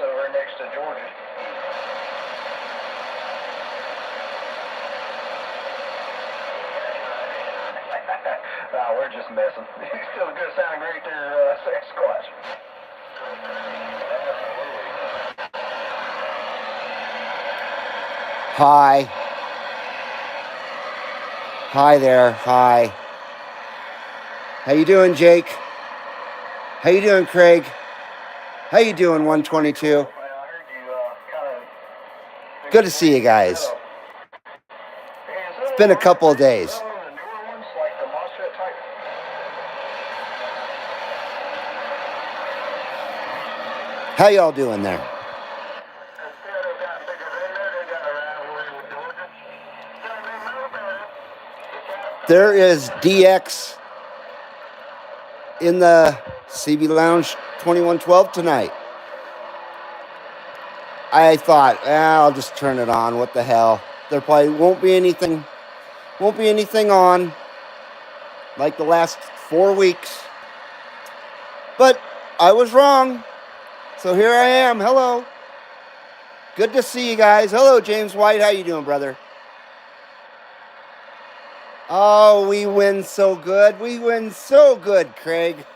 over next to Georgia. We're just messing. He's still a good sounding great there, Sasquatch. Hi. Hi there. Hi. How you doing, Jake? How you doing, Craig? How you doing, 122? Good to see you guys. It's been a couple of days. How y'all doing there? There is DX in the CB Lounge 2112 tonight. I thought, I'll just turn it on. What the hell? There probably won't be anything on like the last 4 weeks. But I was wrong. So here I am. Hello. Good to see you guys. Hello, James White. How you doing, brother? Oh, we win so good. We win so good, Craig.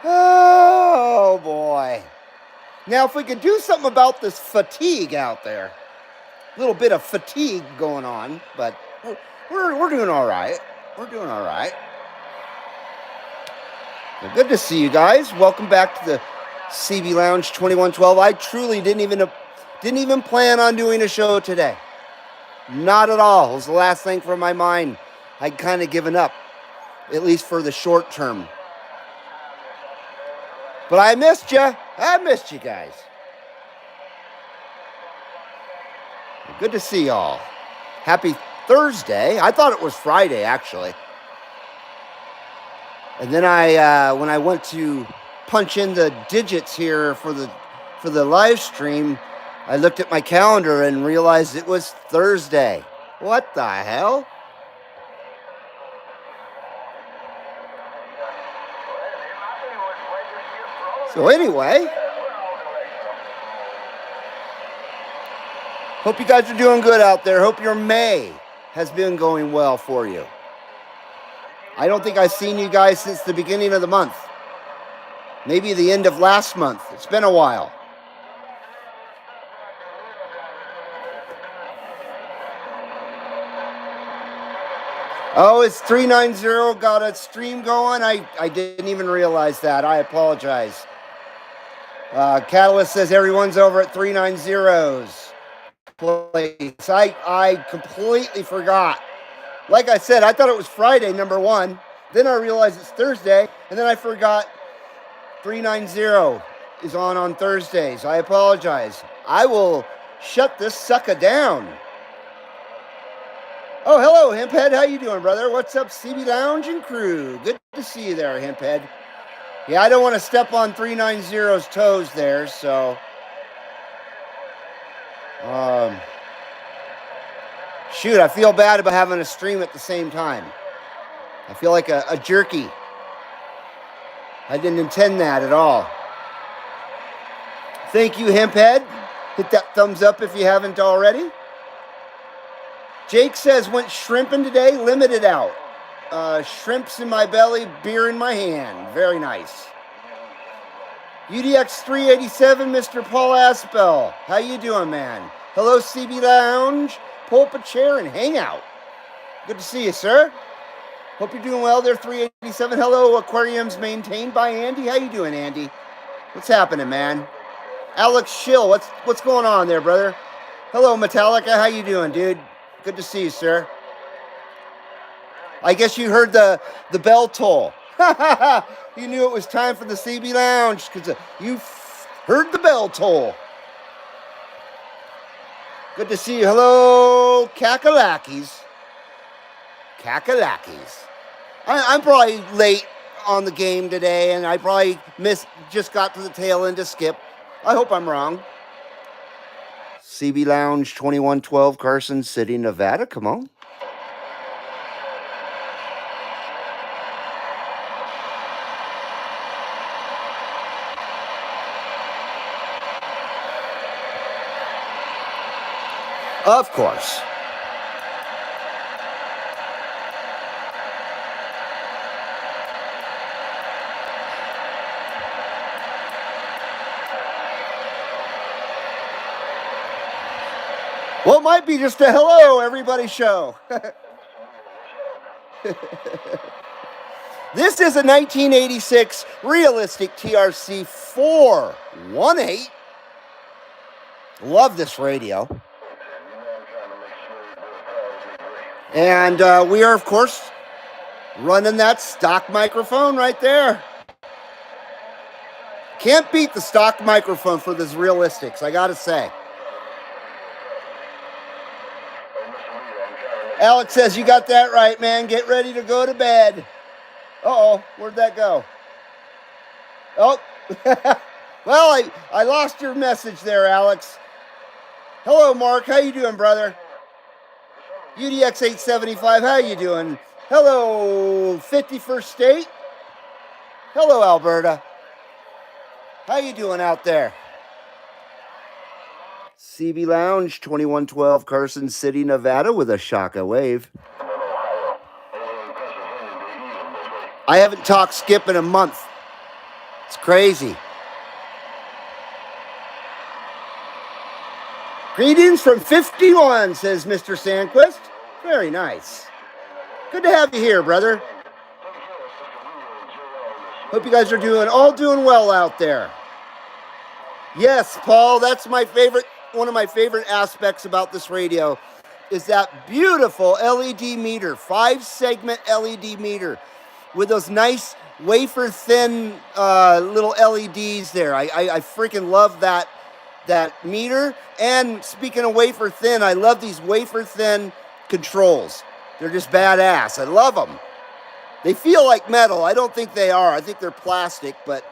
Oh, boy. Now, if we could do something about this fatigue out there. A little bit of fatigue going on, but we're doing all right. We're doing all right. Well, good to see you guys. Welcome back to the CB Lounge 2112. I truly didn't even plan on doing a show today. Not at all. It was the last thing from my mind. I'd kind of given up, at least for the short term. But I missed you. I missed you guys. Good to see y'all. Happy Thursday. I thought it was Friday, actually. And then when I went to punch in the digits here for the live stream, I looked at my calendar and realized it was Thursday. What the hell? So anyway, hope you guys are doing good out there. Hope your May has been going well for you. I don't think I've seen you guys since the beginning of the month. Maybe the end of last month. It's been a while. Oh, it's 390 got a stream going. I didn't even realize that. I apologize. Catalyst says everyone's over at 390's place. I completely forgot. Like I said, I thought it was Friday, number one. Then I realized it's Thursday, and then I forgot 390 is on Thursdays. I apologize. I will shut this sucker down. Oh, hello, Hemphead. How you doing, brother? What's up, CB Lounge and crew? Good to see you there, Hemphead. Yeah, I don't want to step on 390's toes there, so... Shoot, I feel bad about having a stream at the same time. I feel like a jerky. I didn't intend that at all. Thank you, Hemphead. Hit that thumbs up if you haven't already. Jake says, went shrimping today, limited out. Shrimps in my belly, beer in my hand. Very nice. UDX 387, Mr. Paul Aspel. How you doing, man? Hello, CB Lounge. Pull up a chair and hang out. Good to see you, sir. Hope you're doing well there, 387. Hello, Aquariums maintained by Andy. How you doing, Andy? What's happening, man? Alex Schill, what's going on there, brother? Hello, Metallica. How you doing, dude? Good to see you, sir. I guess you heard the bell toll. You knew it was time for the CB Lounge because you heard the bell toll. Good to see you. Hello, Kakalakis. Kakalakis. I'm probably late on the game today, and I probably just got to the tail end of Skip. I hope I'm wrong. CB Lounge 2112, Carson City, Nevada. Come on. Of course. Well, it might be just a hello, everybody show. This is a 1986 realistic TRC 418. Love this radio. And we are, of course, running that stock microphone right there. Can't beat the stock microphone for this realistics, I gotta say. Alex says, you got that right, man. Get ready to go to bed. Uh-oh, where'd that go? Oh, well, I lost your message there, Alex. Hello, Mark. How you doing, brother? UDX 875, how you doing? Hello, 51st State. Hello, Alberta. How you doing out there? CB Lounge, 2112 Carson City, Nevada, with a Shaka wave. I haven't talked Skip in a month. It's crazy. Greetings from 51, says Mr. Sandquist. Very nice. Good to have you here, brother. Hope you guys are all doing well out there. Yes, Paul, that's my favorite. One of my favorite aspects about this radio is that beautiful LED meter, 5-segment LED meter with those nice wafer thin little LEDs there. I freaking love that meter. And speaking of wafer thin, I love these wafer thin controls. They're just badass. I love them. They feel like metal. I don't think they are. I think they're plastic, but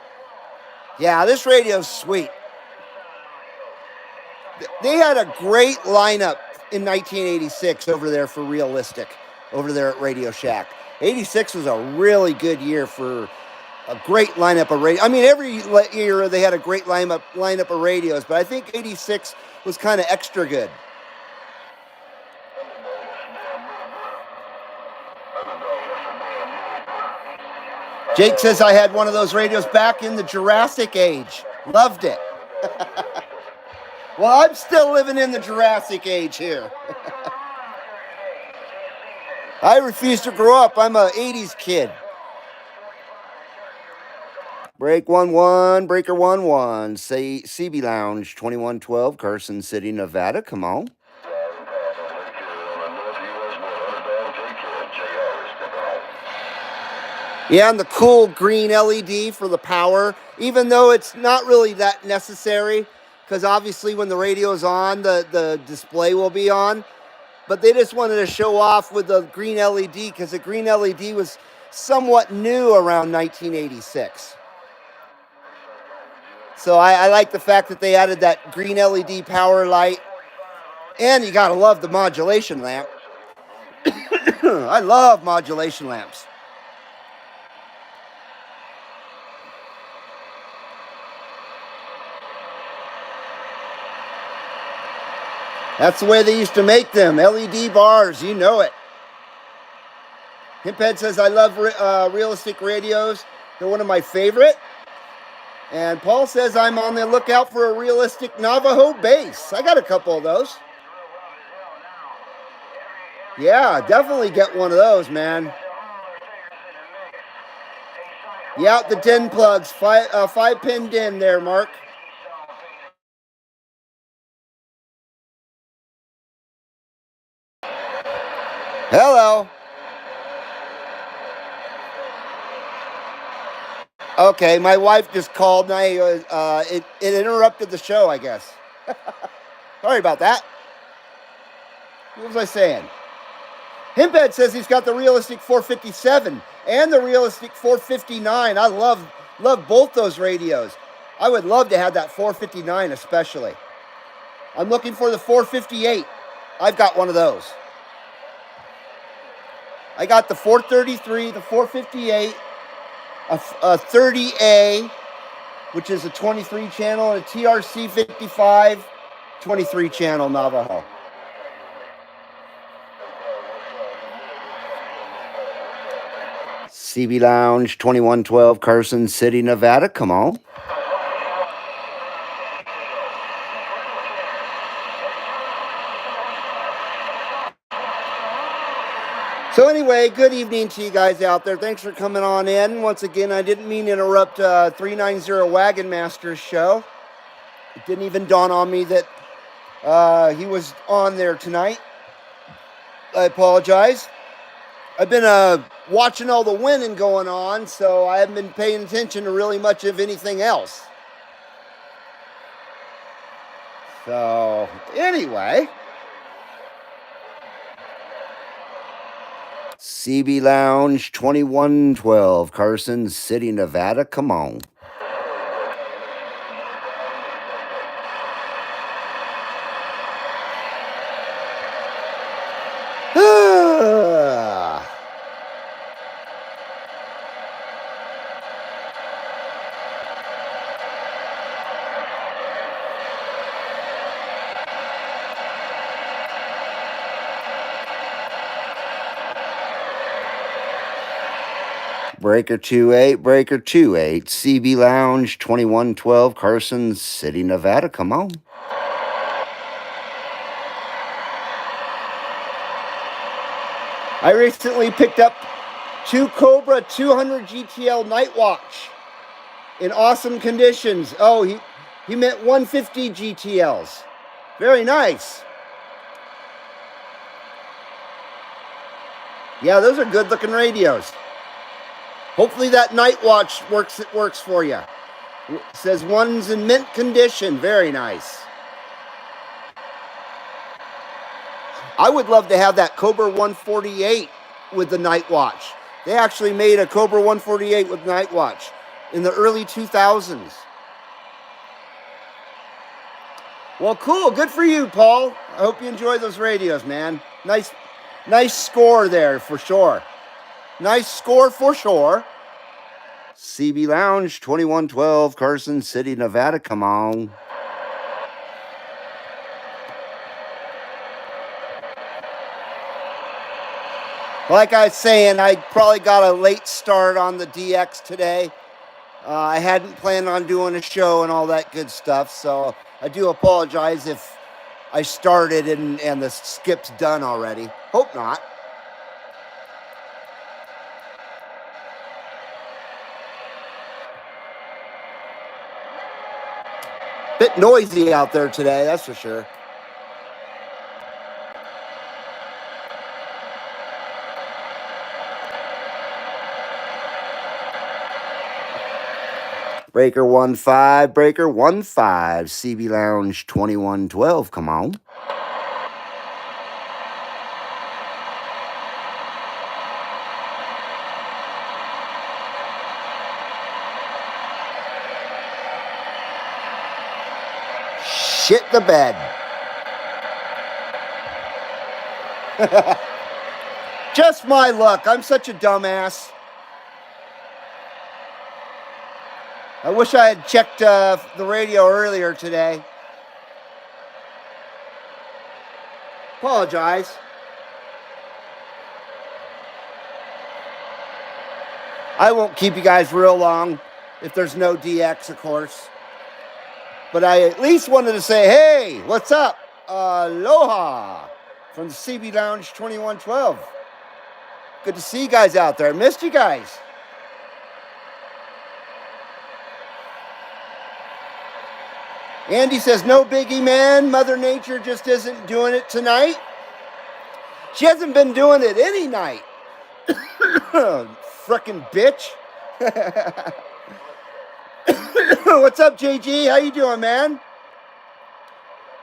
yeah, this radio's sweet. They had a great lineup in 1986 over there for Realistic, over there at Radio Shack. 86 was a really good year for a great lineup of radio. I mean, every year they had a great lineup of radios, but I think 86 was kind of extra good. Jake says I had one of those radios back in the Jurassic age. Loved it. Well, I'm still living in the Jurassic age here. I refuse to grow up. I'm a 80s kid. Breaker 11, say CB Lounge, 2112, Carson City, Nevada. Come on. Yeah, and the cool green LED for the power, even though it's not really that necessary, because obviously when the radio is on, the display will be on. But they just wanted to show off with the green LED, because the green LED was somewhat new around 1986. So I like the fact that they added that green LED power light. And you gotta love the modulation lamp. I love modulation lamps. That's the way they used to make them. LED bars, you know it. Himphead says, I love realistic radios. They're one of my favorite. And Paul says, I'm on the lookout for a realistic Navajo bass. I got a couple of those. Yeah, definitely get one of those, man. Yeah, the DIN plugs. 5-pin DIN there, Mark. Hello. Okay, my wife just called and it interrupted the show, I guess. Sorry about that. What was I saying? Himphead says he's got the realistic 457 and the realistic 459. I love both those radios. I would love to have that 459 especially. I'm looking for the 458. I've got one of those. I got the 433, the 458, a 30A, which is a 23 channel, and a TRC 55, 23 channel Navajo. CB Lounge 2112 Carson City, Nevada. Come on. So anyway, good evening to you guys out there. Thanks for coming on in. Once again, I didn't mean to interrupt 390 Wagon Master's show. It didn't even dawn on me that he was on there tonight. I apologize. I've been watching all the winning going on, so I haven't been paying attention to really much of anything else. So, anyway. CB Lounge 2112, Carson City, Nevada. Come on. Breaker 28, Breaker 28, CB Lounge 2112, Carson City, Nevada. Come on. I recently picked up 2 Cobra 200 GTL Night Watch in awesome conditions. Oh, he meant 150 GTLs. Very nice. Yeah, those are good looking radios. Hopefully that Night Watch works for you. It says one's in mint condition. Very nice. I would love to have that Cobra 148 with the Night Watch. They actually made a Cobra 148 with Night Watch in the early 2000s. Well, cool. Good for you, Paul. I hope you enjoy those radios, man. Nice score there for sure. Nice score for sure. CB Lounge 2112, Carson City, Nevada. Come on. Like I was saying, I probably got a late start on the DX today. I hadn't planned on doing a show and all that good stuff, so I do apologize if I started and the skip's done already. Hope not. Bit noisy out there today, that's for sure. Breaker 15, Breaker 15, CB Lounge 2112. Come on. Shit the bed. Just my luck. I'm such a dumbass. I wish I had checked the radio earlier today. Apologize. I won't keep you guys real long if there's no DX, of course. But I at least wanted to say, hey, what's up? Aloha from the CB Lounge 2112. Good to see you guys out there. I missed you guys. Andy says, no biggie, man. Mother Nature just isn't doing it tonight. She hasn't been doing it any night. Frickin' bitch. What's up, JG? How you doing, man?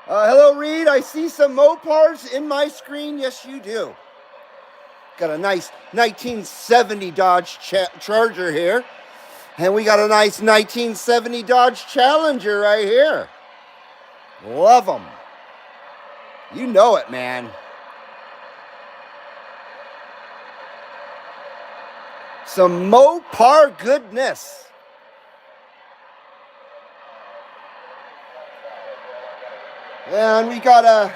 Hello, Reed. I see some Mopars in my screen. Yes, you do. Got a nice 1970 Dodge Charger here. And we got a nice 1970 Dodge Challenger right here. Love them. You know it, man. Some Mopar goodness. And we got a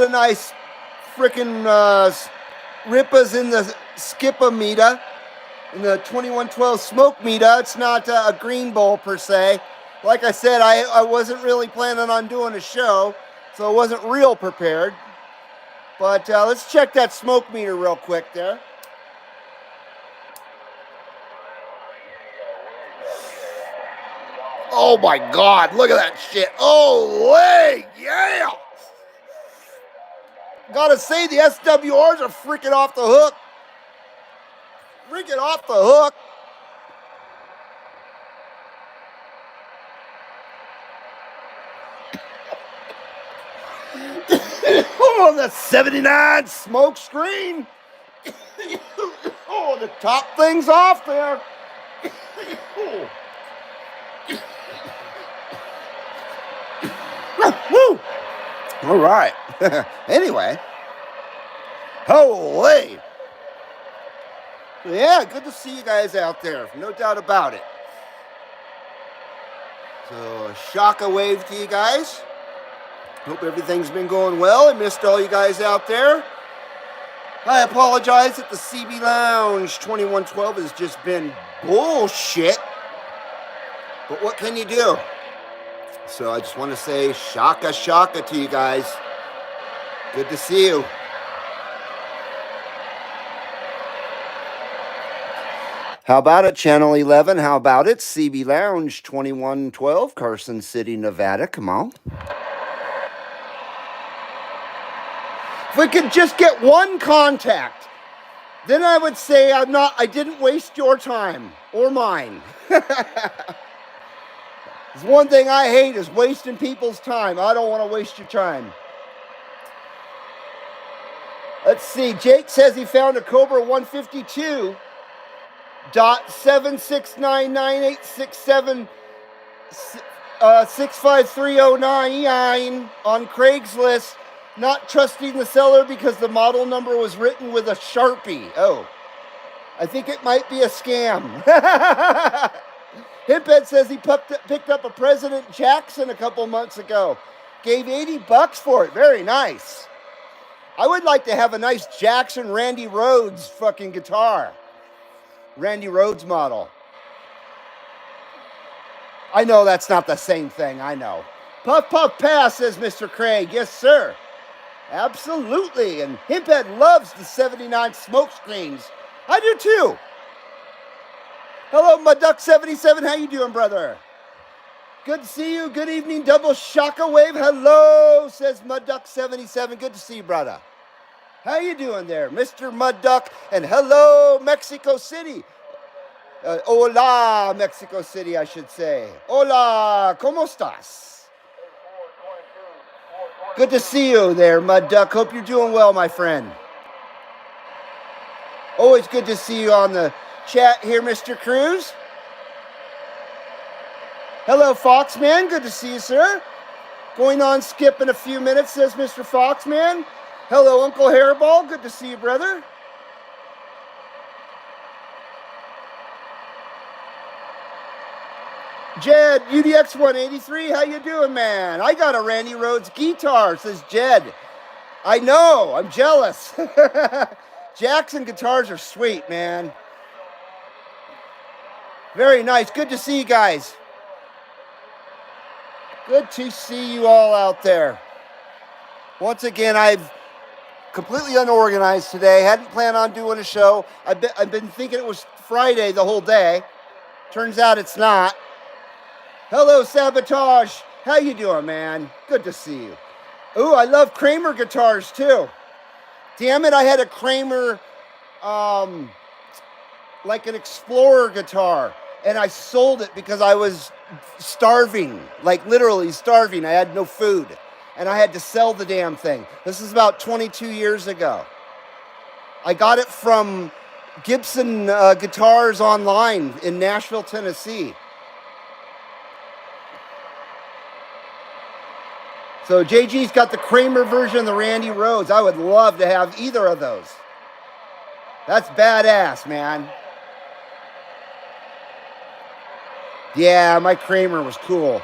nice frickin' Rippas in the Skippa meter. in the 2112 smoke meter. It's not a green bowl per se. Like I said, I wasn't really planning on doing a show, so I wasn't real prepared. But let's check that smoke meter real quick there. Oh my God, look at that shit. Oh, yeah. Gotta say, the SWRs are freaking off the hook. Freaking off the hook. Oh, the 79 smoke screen. Oh, the top thing's off there. Woo! All right. Anyway. Holy. Yeah, good to see you guys out there. No doubt about it. So, shaka wave to you guys. Hope everything's been going well. I missed all you guys out there. I apologize that the CB Lounge 2112 has just been bullshit. But what can you do? So I just want to say shaka shaka to you guys. Good to see you. How about it, Channel 11? How about it? CB Lounge 2112, Carson City, Nevada. Come on. If we could just get one contact, then I would say I didn't waste your time or mine. There's one thing I hate is wasting people's time. I don't want to waste your time. Let's see. Jake says he found a Cobra 152. .7699867 65309 on Craigslist. Not trusting the seller because the model number was written with a Sharpie. Oh, I think it might be a scam. Hiphead says he picked up a President Jackson a couple months ago. Gave $80 for it. Very nice. I would like to have a nice Jackson Randy Rhoads fucking guitar. Randy Rhoads model. I know that's not the same thing. I know. Puff Puff Pass, says Mr. Craig. Yes, sir. Absolutely. And Hiphead loves the 79 smoke screens. I do too. Hello, Muduck77. How you doing, brother? Good to see you. Good evening, double shaka wave. Hello, says Muduck77. Good to see you, brother. How you doing there, Mr. Mudduck? And hello, Mexico City. Hola, Mexico City, I should say. Hola, ¿cómo estás? Good to see you there, Mudduck. Hope you're doing well, my friend. Always good to see you on the chat here, Mr. Cruz. Hello, Foxman. Good to see you, sir. Going on skip in a few minutes, says Mr. Foxman. Hello, Uncle Hairball. Good to see you, brother. Jed, UDX 183, how you doing, man? I got a Randy Rhoads guitar, says Jed. I know, I'm jealous. Jackson guitars are sweet, man. Very nice. Good to see you guys. Good to see you all out there. Once again, I've completely unorganized today. Hadn't planned on doing a show. I've been thinking it was Friday the whole day. Turns out it's not. Hello, Sabotage. How you doing, man? Good to see you. Ooh, I love Kramer guitars, too. Damn it, I had a Kramer, like an Explorer guitar, and I sold it because I was starving, like literally starving. I had no food, and I had to sell the damn thing. This is about 22 years ago. I got it from Gibson Guitars Online in Nashville, Tennessee. So JG's got the Kramer version of the Randy Rhoads. I would love to have either of those. That's badass, man. Yeah, my Kramer was cool.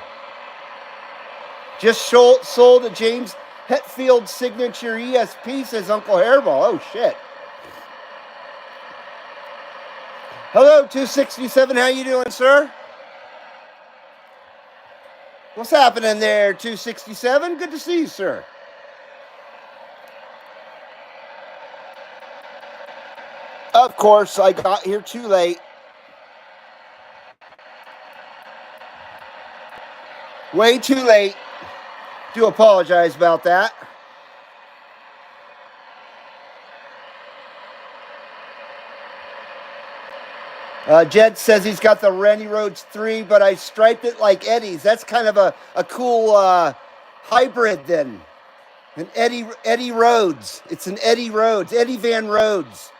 Just sold a James Hetfield signature ESP, says Uncle Hairball. Oh, shit. Hello, 267. How you doing, sir? What's happening there, 267? Good to see you, sir. Of course, I got here too late. Way too late. Do apologize about that. Jed says he's got the Randy Rhodes 3, but I striped it like Eddie's. That's kind of a cool hybrid then. An Eddie Rhodes. It's an Eddie Rhodes. Eddie Van Rhodes.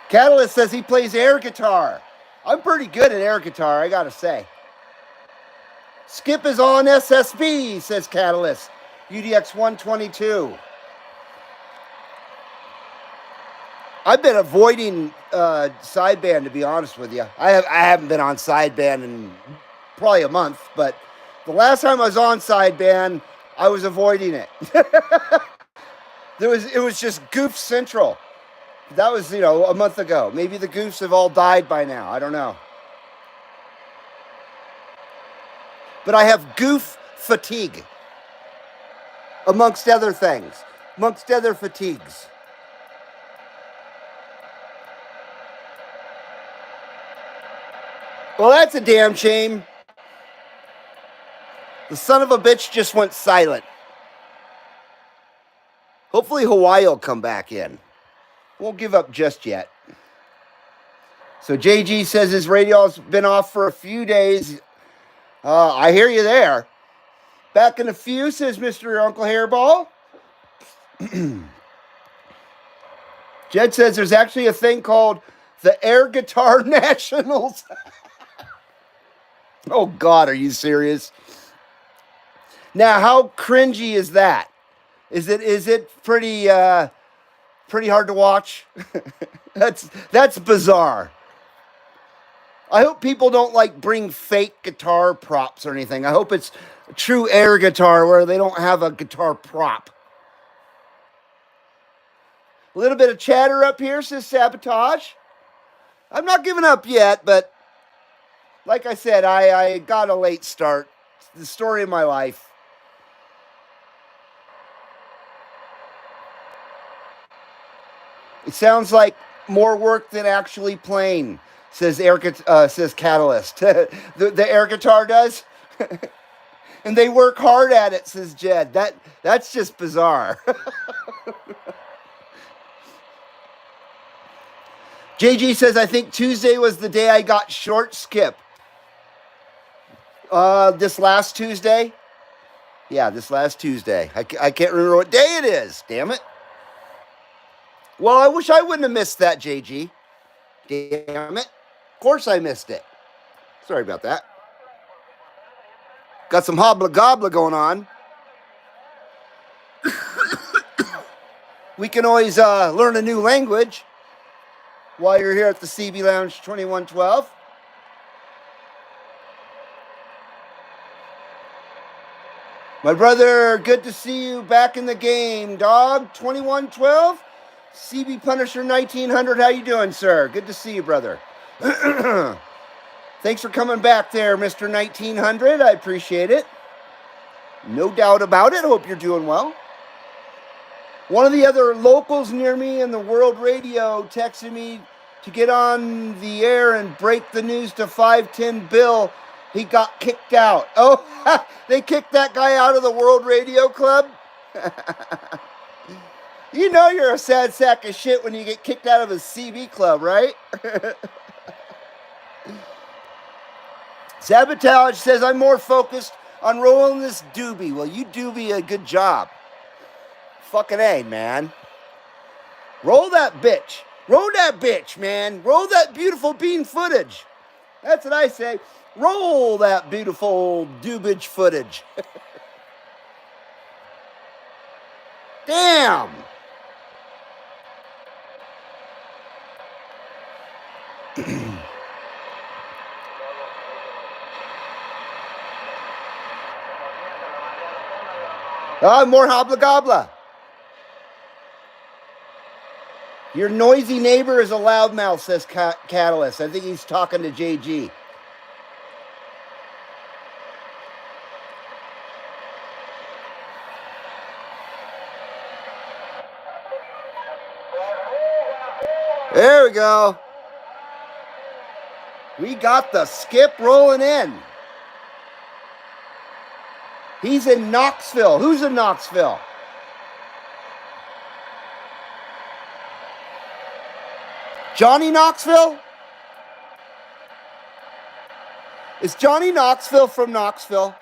Catalyst says he plays air guitar. I'm pretty good at air guitar, I gotta say. Skip is on SSB, says Catalyst. UDX 122. I've been avoiding sideband, to be honest with you. I haven't been on sideband in probably a month, but the last time I was on sideband, I was avoiding it. It was just Goof Central. That was, a month ago. Maybe the Goofs have all died by now. I don't know. But I have Goof fatigue, amongst other things, amongst other fatigues. Well, that's a damn shame. The son of a bitch just went silent. Hopefully Hawaii will come back in. Won't give up just yet. So JG says his radio's been off for a few days. I hear you there. Back in a few, says Mr. Uncle Hairball. Jed says there's actually a thing called the Air Guitar Nationals. Oh, God, are you serious? Now, how cringy is that? Is it pretty hard to watch? That's bizarre. I hope people don't bring fake guitar props or anything. I hope it's a true air guitar where they don't have a guitar prop. A little bit of chatter up here, says Sabotage. I'm not giving up yet, but like I said, I got a late start. It's the story of my life. It sounds like more work than actually playing, says Catalyst. the air guitar does? And they work hard at it, says Jed. That's just bizarre. JG says, I think Tuesday was the day I got short skip. This last Tuesday? Yeah, this last Tuesday. I can't remember what day it is, damn it. Well, I wish I wouldn't have missed that, JG. Damn it. Of course I missed it. Sorry about that. Got some hobble gobbler going on. We can always learn a new language while you're here at the CB Lounge 2112. My brother, good to see you back in the game, dog. 2112, CB Punisher 1900. How you doing, sir? Good to see you, brother. Thanks for coming back there, Mr. 1900. I appreciate it. No doubt about it. Hope you're doing well. One of the other locals near me in the World Radio texted me to get on the air and break the news to 510 Bill. He got kicked out. Oh, they kicked that guy out of the World Radio Club? You know you're a sad sack of shit when you get kicked out of a CB club, right? Sabotage says, I'm more focused on rolling this doobie. Well, you doobie a good job. Fucking A, man. Roll that bitch. Roll that bitch, man. Roll that beautiful bean footage. That's what I say. Roll that beautiful doobage footage. Damn. More hobla gobla. Your noisy neighbor is a loudmouth, says Catalyst. I think he's talking to JG. There we go. We got the skip rolling in. He's in Knoxville. Who's in Knoxville? Johnny Knoxville? Is Johnny Knoxville from Knoxville?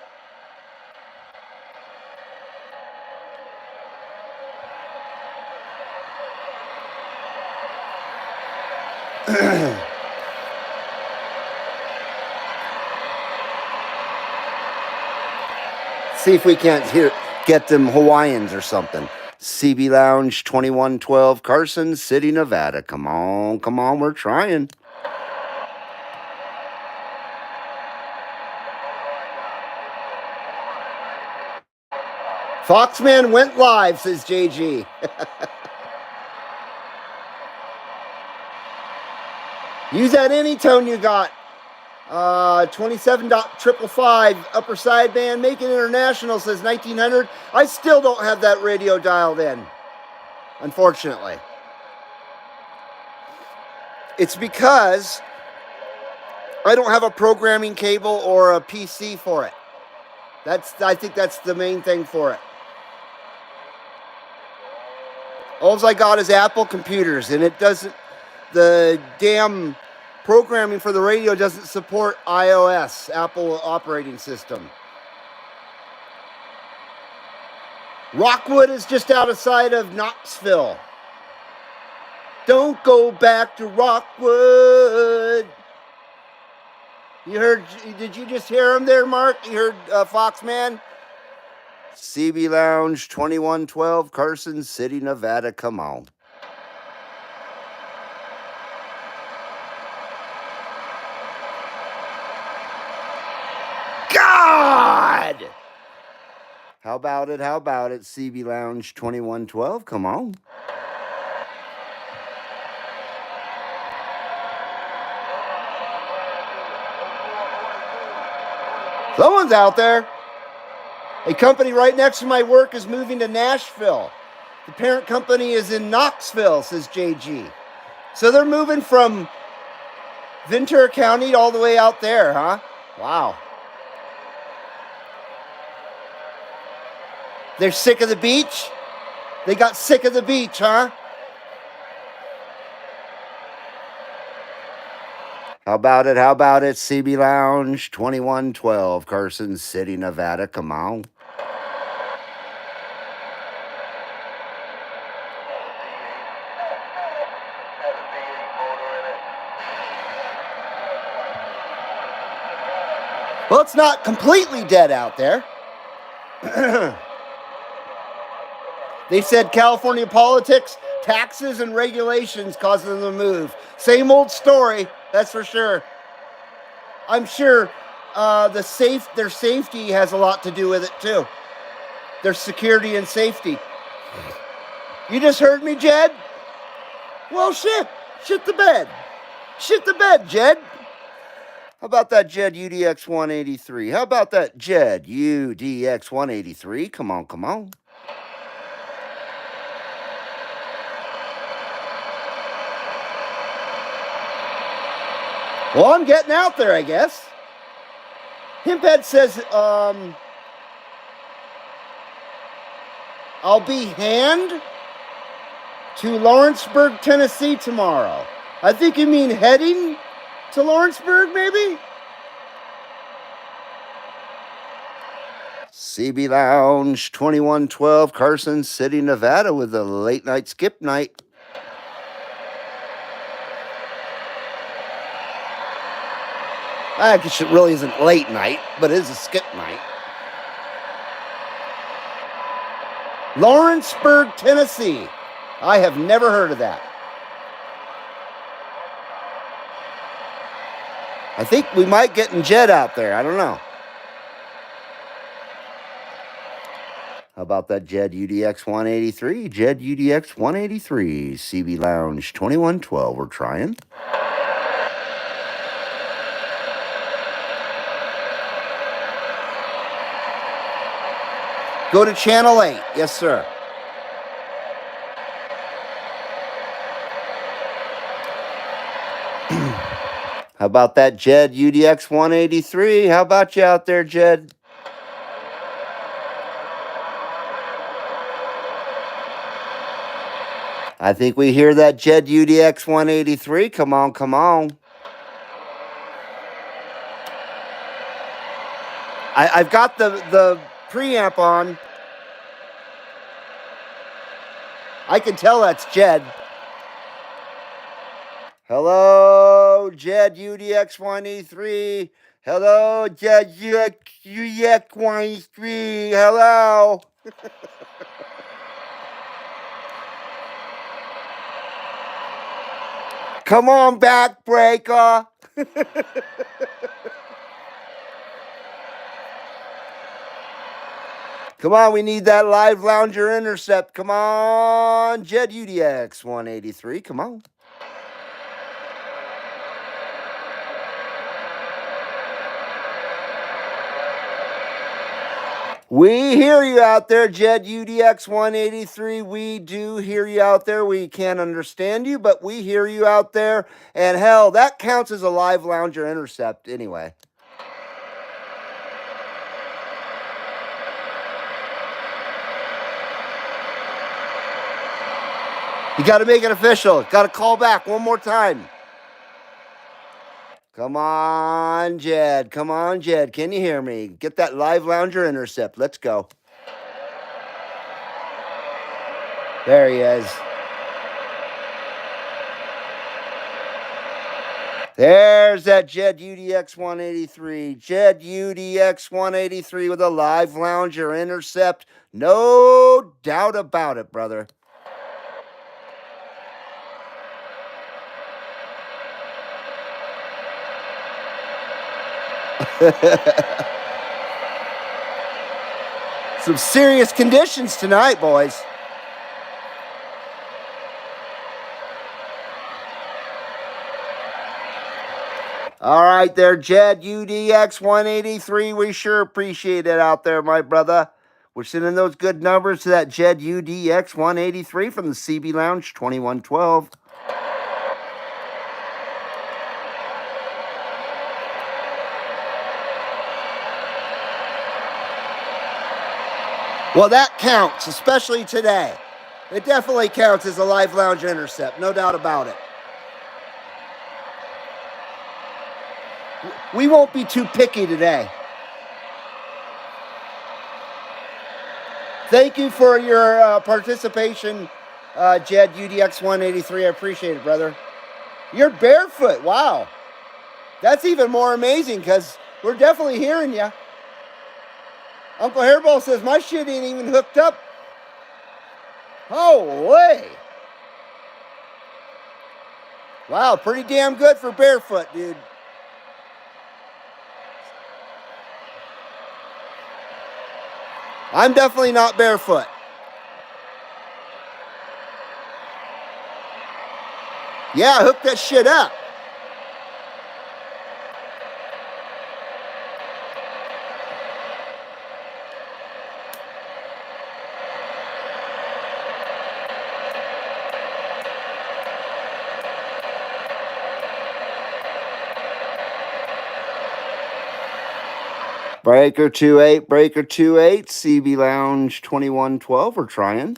See if we can't get them Hawaiians or something. CB Lounge 2112, Carson City, Nevada. Come on, we're trying. Foxman went live, says JG. Use that any tone you got. 27.555 upper sideband, make it international, says 1900. I still don't have that radio dialed in, unfortunately. It's because I don't have a programming cable or a PC for it. I think that's the main thing for it. All I got is Apple computers, and it doesn't, the damn programming for the radio doesn't support iOS, Apple operating system. Rockwood is just outside of Knoxville. Don't go back to Rockwood. You heard, did you just hear him there, Mark? You heard Foxman? CB Lounge 2112, Carson City, Nevada. Come on. God! How about it? CB Lounge 2112. Come on. Someone's out there. A company right next to my work is moving to Nashville. The parent company is in Knoxville, says JG. So they're moving from Ventura County all the way out there, huh? Wow. They're sick of the beach? They got sick of the beach, huh? How about it? CB Lounge 2112, Carson City, Nevada. Come on. Well, it's not completely dead out there. They said California politics, taxes, and regulations causing them to move. Same old story, that's for sure. I'm sure their safety has a lot to do with it, too. Their security and safety. You just heard me, Jed? Well, shit. Shit the bed, Jed. How about that Jed UDX 183? How about that Jed UDX 183? Come on. Well, I'm getting out there, I guess. Himphead says, I'll be hand to Lawrenceburg, Tennessee tomorrow. I think you mean heading to Lawrenceburg, maybe? CB Lounge 2112, Carson City, Nevada, with a late night skip night. I guess it really isn't late night, but it is a skip night. Lawrenceburg, Tennessee. I have never heard of that. I think we might get in Jed out there. I don't know. How about that Jed UDX 183? Jed UDX 183, CB Lounge 2112. We're trying. Go to channel 8. Yes, sir. How about that Jed UDX 183? How about you out there, Jed? I think we hear that Jed UDX 183. Come on, come on. I've got the preamp on. I can tell that's Jed. Hello, Jed UDX 183. Hello, Jed UDX 183. Hello. Come on, backbreaker. Come on, we need that live lounger intercept. Come on, Jed UDX 183. Come on. We hear you out there, Jed UDX 183. We do hear you out there. We can't understand you, but we hear you out there. And hell, that counts as a live lounger intercept anyway. You got to make it official. Got to call back one more time. Come on, Jed. Come on, Jed. Can you hear me? Get that live lounger intercept. Let's go. There he is. There's that Jed UDX 183. Jed UDX 183 with a live lounger intercept. No doubt about it, brother. Some serious conditions tonight, boys. All right there, Jed UDX 183. We sure appreciate it out there, my brother. We're sending those good numbers to that Jed UDX 183 from the CB Lounge 2112. Well, that counts, especially today. It definitely counts as a live lounge intercept, no doubt about it. We won't be too picky today. Thank you for your participation, Jed UDX 183. I appreciate it, brother. You're barefoot. Wow. That's even more amazing because we're definitely hearing you. Uncle Hairball says, my shit ain't even hooked up. Holy. Wow, pretty damn good for barefoot, dude. I'm definitely not barefoot. Yeah, hook that shit up. Breaker 28, Breaker 28, CB Lounge 2112. We're trying.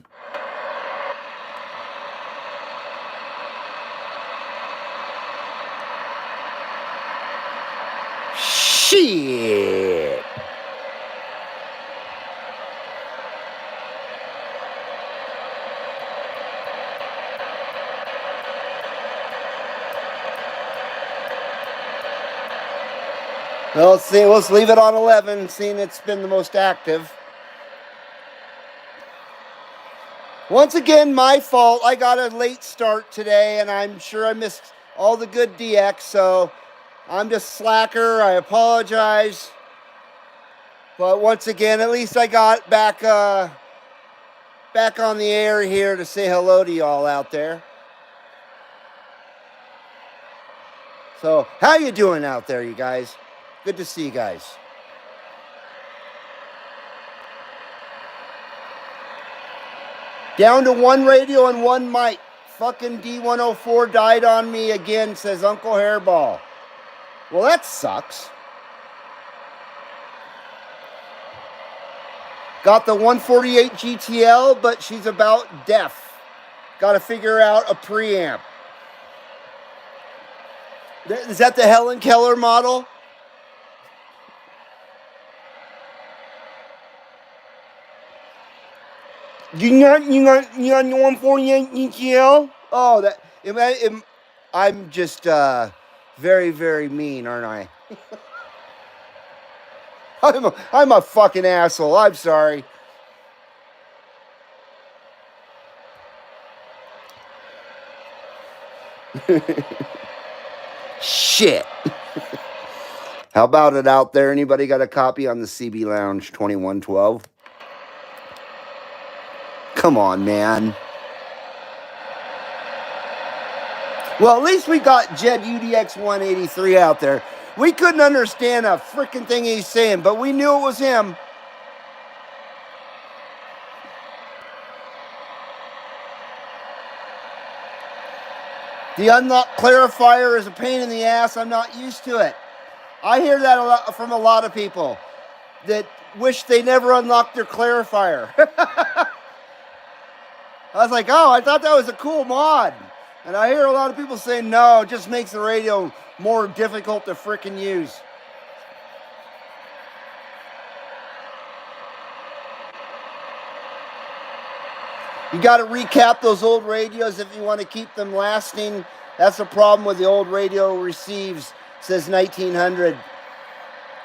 Shit. Well, let's see. Let's leave it on 11, seeing it's been the most active. Once again, my fault. I got a late start today, and I'm sure I missed all the good DX, so I'm just slacker. I apologize. But once again, at least I got back back on the air here to say hello to y'all out there. So, how you doing out there, you guys? Good to see you guys. Down to one radio and one mic. Fucking D104 died on me again, says Uncle Hairball. Well, that sucks. Got the 148 GTL, but she's about deaf. Got to figure out a preamp. Is that the Helen Keller model? You got the 148 GTL? Oh, I'm just very, very mean, aren't I? I'm a fucking asshole. I'm sorry. Shit. How about it out there? Anybody got a copy on the CB Lounge 2112? Come on, man. Well, at least we got Jed UDX 183 out there. We couldn't understand a freaking thing he's saying, but we knew it was him. The unlocked clarifier is a pain in the ass. I'm not used to it. I hear that a lot from a lot of people that wish they never unlocked their clarifier. I was like, oh, I thought that was a cool mod. And I hear a lot of people saying, no, it just makes the radio more difficult to frickin' use. You got to recap those old radios if you want to keep them lasting. That's the problem with the old radio receives, says 1900.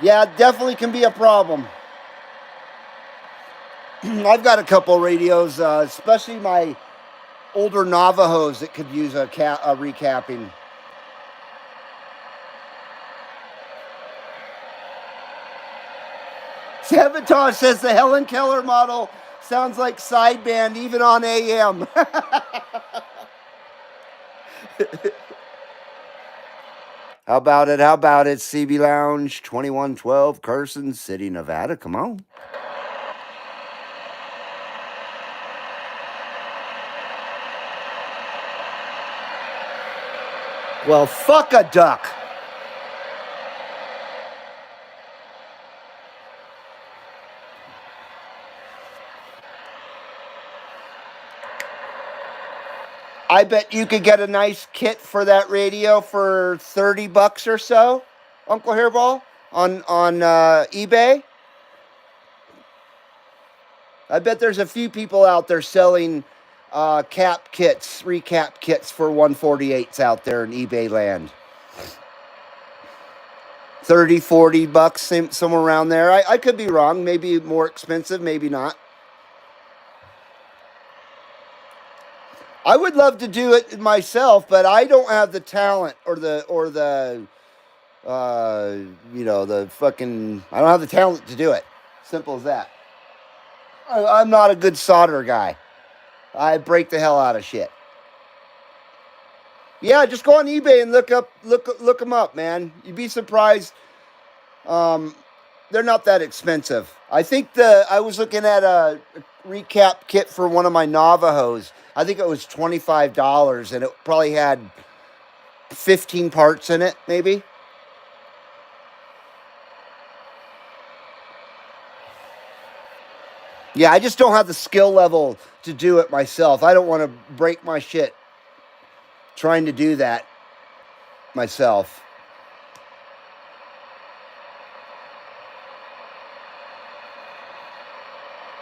Yeah, it definitely can be a problem. I've got a couple radios, especially my older Navajos that could use a recapping. Sabotage says the Helen Keller model sounds like sideband even on AM. How about it? How about it? CB Lounge 2112, Carson City, Nevada. Come on. Well, fuck a duck. I bet you could get a nice kit for that radio for $30 or so, Uncle Hairball, on eBay. I bet there's a few people out there selling recap kits for 148s out there in eBay land. $30, $40, somewhere around there. I could be wrong. Maybe more expensive, maybe not. I would love to do it myself, but I don't have the talent or the fucking, I don't have the talent to do it. Simple as that. I'm not a good solder guy. I break the hell out of shit. Yeah, just go on eBay and look them up, man. You'd be surprised. They're not that expensive. I think I was looking at a recap kit for one of my Navajos. I think it was $25, and it probably had 15 parts in it, maybe. Yeah, I just don't have the skill level to do it myself. I don't want to break my shit trying to do that myself.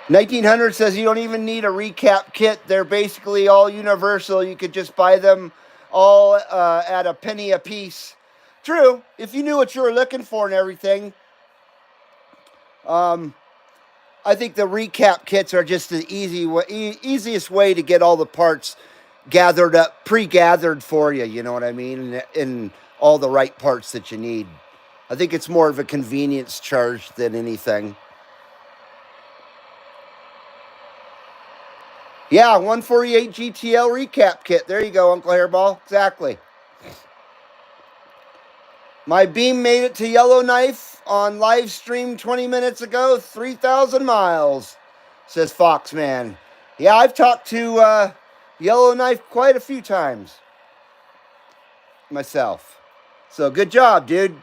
$1,900 says you don't even need a recap kit. They're basically all universal. You could just buy them all at a penny a piece. True, if you knew what you were looking for and everything. I think the recap kits are just the easiest way to get all the parts gathered up, pre-gathered for you, you know what I mean? And all the right parts that you need. I think it's more of a convenience charge than anything. Yeah, 148 GTL recap kit. There you go, Uncle Hairball. Exactly. My beam made it to Yellowknife on live stream 20 minutes ago. 3,000 miles, says Foxman. Yeah, I've talked to Yellowknife quite a few times myself. So good job, dude.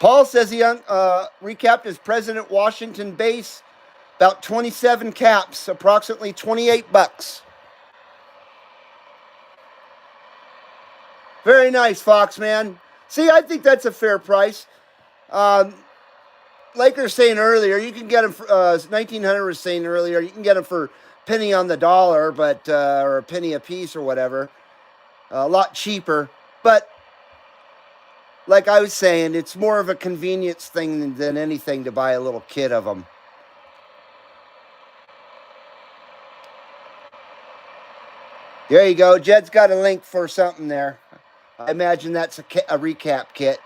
Paul says he recapped his President Washington base. About 27 caps, approximately $28. Very nice, Foxman. See, I think that's a fair price. Like they're saying earlier, you can get them for 1900 was saying earlier, you can get them for penny on the dollar, but or a penny a piece or whatever. A lot cheaper, but like I was saying, it's more of a convenience thing than anything to buy a little kit of them. There you go. Jed's got a link for something there. I imagine that's a recap kit.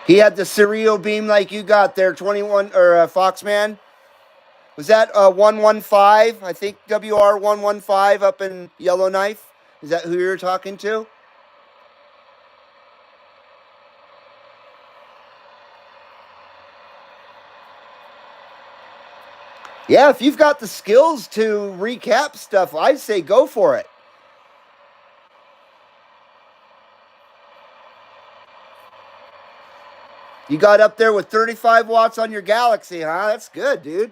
He had the Cereal beam like you got there, 21 or Foxman. Was that 115? I think WR 115 up in Yellowknife. Is that who you're talking to? Yeah, if you've got the skills to recap stuff, I'd say go for it. You got up there with 35 watts on your Galaxy, huh? That's good, dude.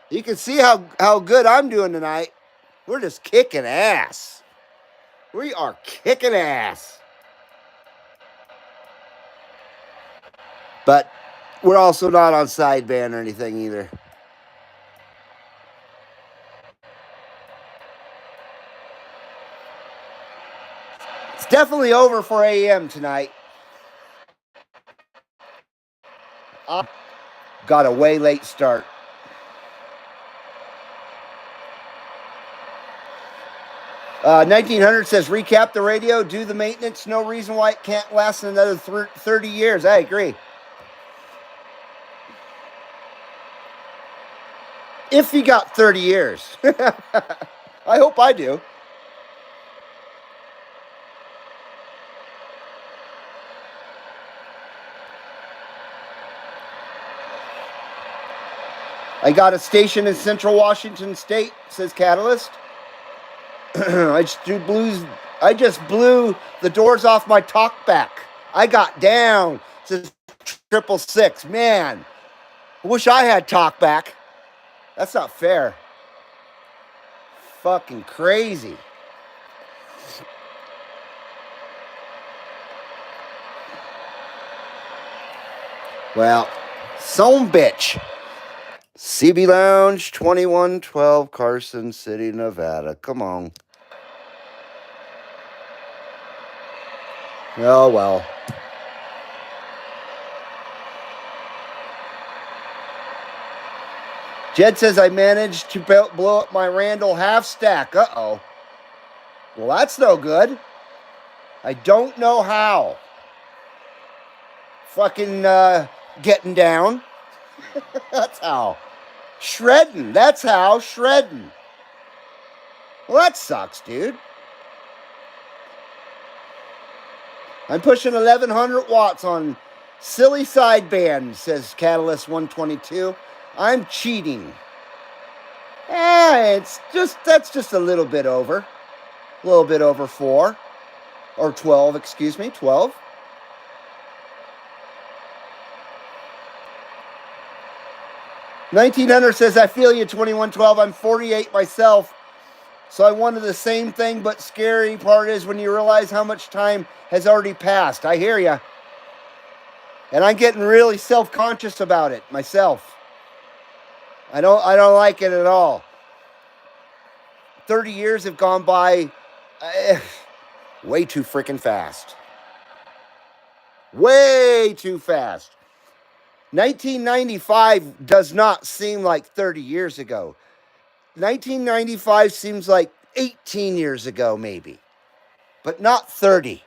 You can see how good I'm doing tonight. We're just kicking ass. We are kicking ass. But we're also not on sideband or anything either. It's definitely over for AM tonight. Got a way late start. Uh, 1900 says, recap the radio, do the maintenance. No reason why it can't last another 30 years. I agree. If you got 30 years. I hope I do. I got a station in Central Washington State, says Catalyst. I just blew the doors off my talkback. I got down, says 666. Man, I wish I had talkback. That's not fair. Fucking crazy. Well, some bitch. CB Lounge, 2112 Carson City, Nevada. Come on. Oh, well. Jed says I managed to blow up my Randall half stack. Uh-oh. Well, that's no good. I don't know how. Fucking getting down. That's how. Shredding. That's how. Shredding. Well, that sucks, dude. I'm pushing 1100 watts on silly sideband, says Catalyst 122. I'm cheating. That's just a little bit over. A little bit over 4. Or 12, excuse me, 12. $1,900 says, I feel you, 2112. I'm 48 myself. So I wanted the same thing, but scary part is when you realize how much time has already passed. I hear you. And I'm getting really self-conscious about it myself. I don't like it at all. 30 years have gone by way too freaking fast. Way too fast. 1995 does not seem like 30 years ago. 1995 seems like 18 years ago, maybe, but not 30.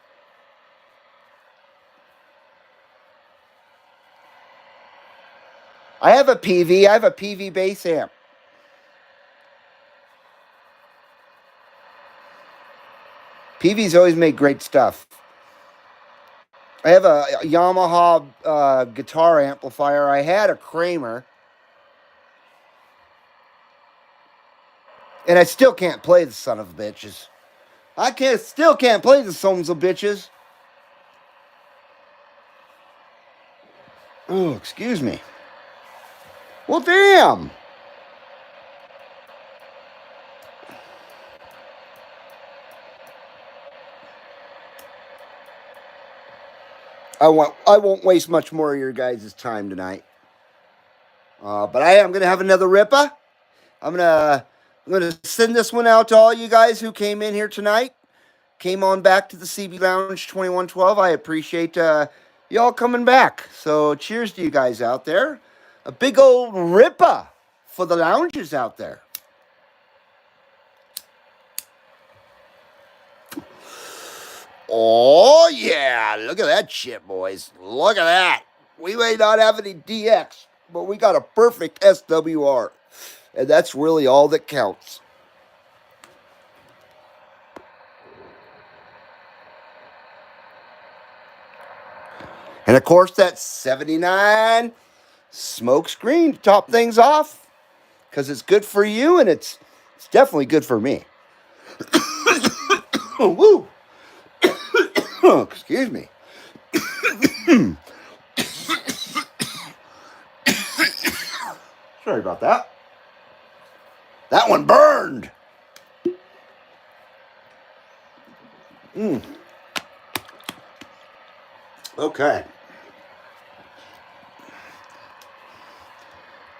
I have a PV. I have a PV bass amp. PVs always make great stuff. I have a Yamaha guitar amplifier. I had a Kramer. And I still can't play the son of bitches. Still can't play the sons of bitches. Oh, excuse me. Well, damn. I won't waste much more of your guys' time tonight. But I am gonna have another ripper. I'm gonna send this one out to all you guys who came in here tonight. Came on back to the CB Lounge 2112. I appreciate y'all coming back. So cheers to you guys out there. A big old ripper for the loungers out there. Oh, yeah. Look at that shit, boys. Look at that. We may not have any DX, but we got a perfect SWR. And that's really all that counts. And of course, that 79 smoke screen to top things off. Because it's good for you and it's definitely good for me. Woo! Excuse me. Sorry about that. That one burned. Okay.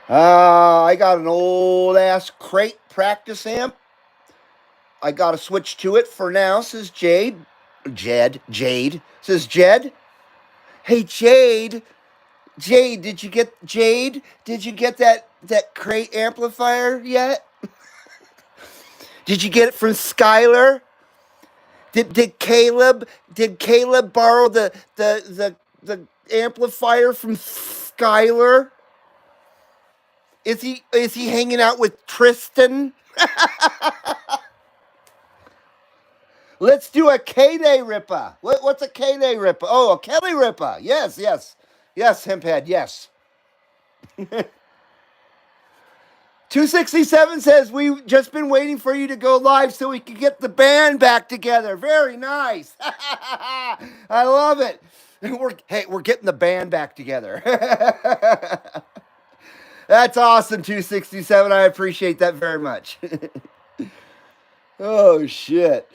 I got an old ass crate practice amp. I got to switch to it for now, says Jade. Jade. Says Jed. Hey, Jade. Jade, did you get that crate amplifier yet? Did you get it from Skylar? Did Caleb borrow the amplifier from Skylar? Is he hanging out with Tristan? Let's do a K-Day Ripper. What's a K-Day Ripper? Oh, a Kelly Ripper. Yes. Yes, Hemphead, yes. 267 says, we've just been waiting for you to go live so we can get the band back together. Very nice. I love it. We're getting the band back together. That's awesome, 267. I appreciate that very much. Oh, shit.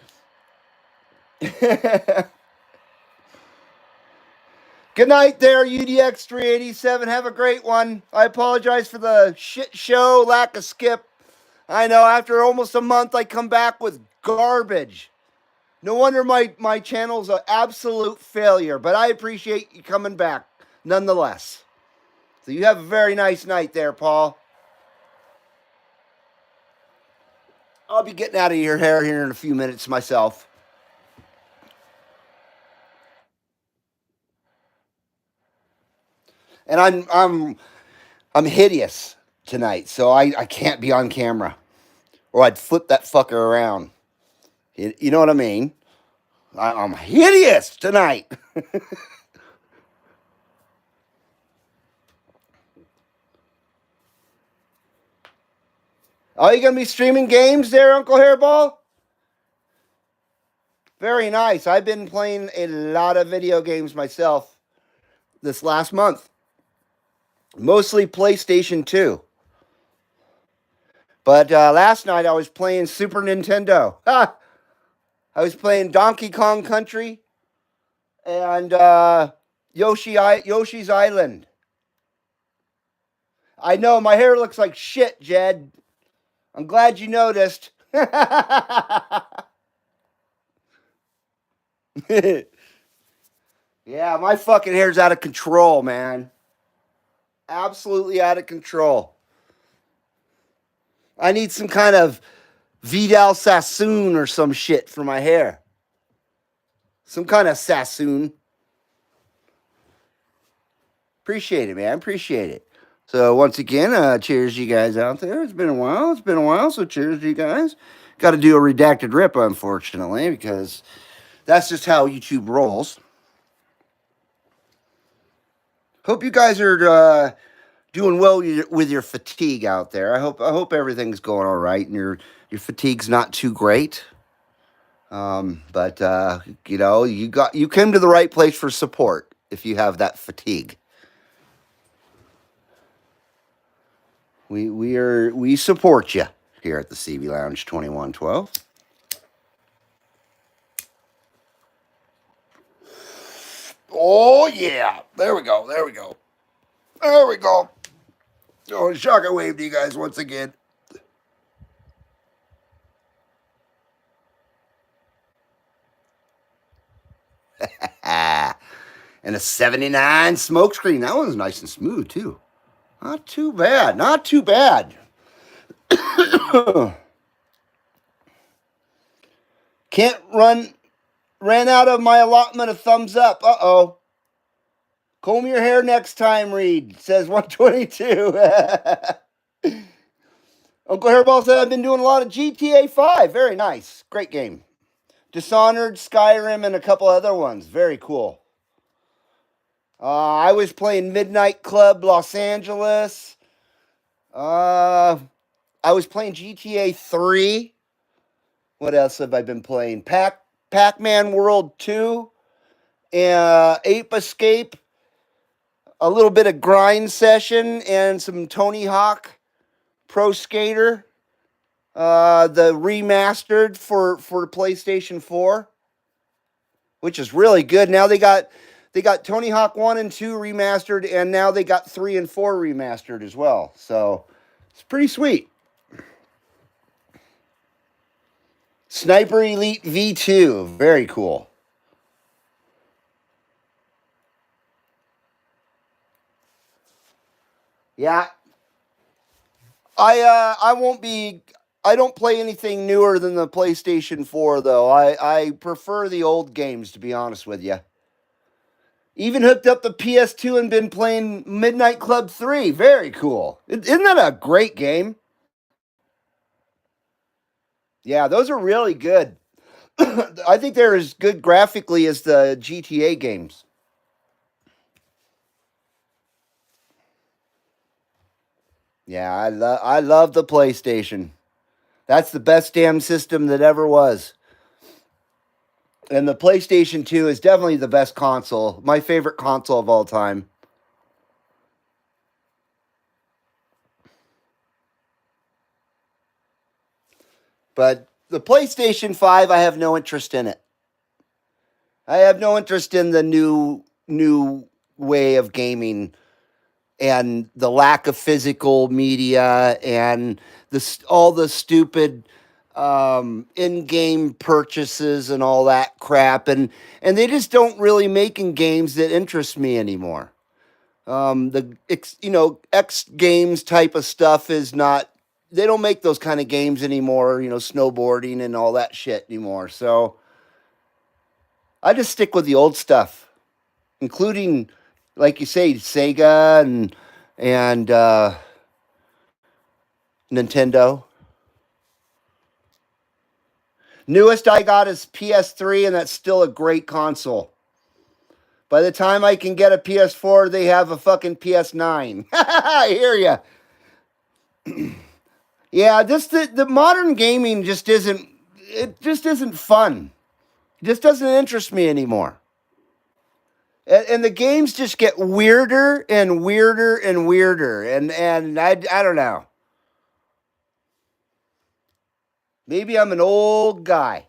Good night there, UDX 387. Have a great one. I apologize for the shit show, lack of skip. I know, after almost a month, I come back with garbage. No wonder my channel's an absolute failure, but I appreciate you coming back nonetheless. So you have a very nice night there, Paul. I'll be getting out of your hair here in a few minutes myself. And I'm hideous tonight, so I can't be on camera, or I'd flip that fucker around. You know what I mean? I'm hideous tonight. Are you gonna be streaming games there, Uncle Hairball? Very nice. I've been playing a lot of video games myself this last month. Mostly PlayStation 2. But last night I was playing Super Nintendo. I was playing Donkey Kong Country and Yoshi's Island. I know, my hair looks like shit, Jed. I'm glad you noticed. Yeah, my fucking hair's out of control, man. Absolutely out of control. I need some kind of Vidal Sassoon or some shit for my hair. Some kind of Sassoon. Appreciate it, man. Appreciate it. So once again, cheers to you guys out there. It's been a while. It's been a while. So cheers to you guys. Got to do a redacted rip, unfortunately, because that's just how YouTube rolls. Hope you guys are doing well with your fatigue out there. I hope everything's going all right and your fatigue's not too great. But you know, you came to the right place for support if you have that fatigue. We support you here at the CB Lounge 2112. Oh yeah, there we go. There we go. There we go. Oh, shockwave to you guys once again. And a 79 smokescreen. That one's nice and smooth too. Not too bad. Not too bad. Ran out of my allotment of thumbs up. Uh-oh. Comb your hair next time, Reed, says 122. Uncle Hairball said I've been doing a lot of GTA 5. Very nice. Great game. Dishonored, Skyrim, and a couple other ones. Very cool. I was playing Midnight Club Los Angeles. I was playing GTA 3. What else have I been playing? Pac-Man World 2. Ape Escape. A little bit of Grind Session and some Tony Hawk Pro Skater. The remastered for PlayStation 4. Which is really good. Now they got Tony Hawk 1 and 2 remastered, and now they got 3 and 4 remastered as well. So, it's pretty sweet. Sniper Elite V2. Very cool. Yeah. I don't play anything newer than the PlayStation 4, though. I prefer the old games, to be honest with you. Even hooked up the PS2 and been playing Midnight Club 3. Very cool. Isn't that a great game? Yeah, those are really good. I think they're as good graphically as the GTA games. Yeah, I love the PlayStation. That's the best damn system that ever was. And the PlayStation 2 is definitely the best console. My favorite console of all time. But the PlayStation 5, I have no interest in it. I have no interest in the new way of gaming and the lack of physical media and all the stupid in-game purchases and all that crap, and they just don't really making games that interest me anymore. X Games type of stuff is not. They don't make those kind of games anymore. Snowboarding and all that shit anymore. So I just stick with the old stuff, including, like you say, Sega and Nintendo. Newest I got is PS3, and that's still a great console. By the time I can get a PS4, they have a fucking PS9. I hear ya. Yeah, the modern gaming just isn't. It just isn't fun. It just doesn't interest me anymore. And the games just get weirder and weirder and weirder, and I don't know. Maybe I'm an old guy.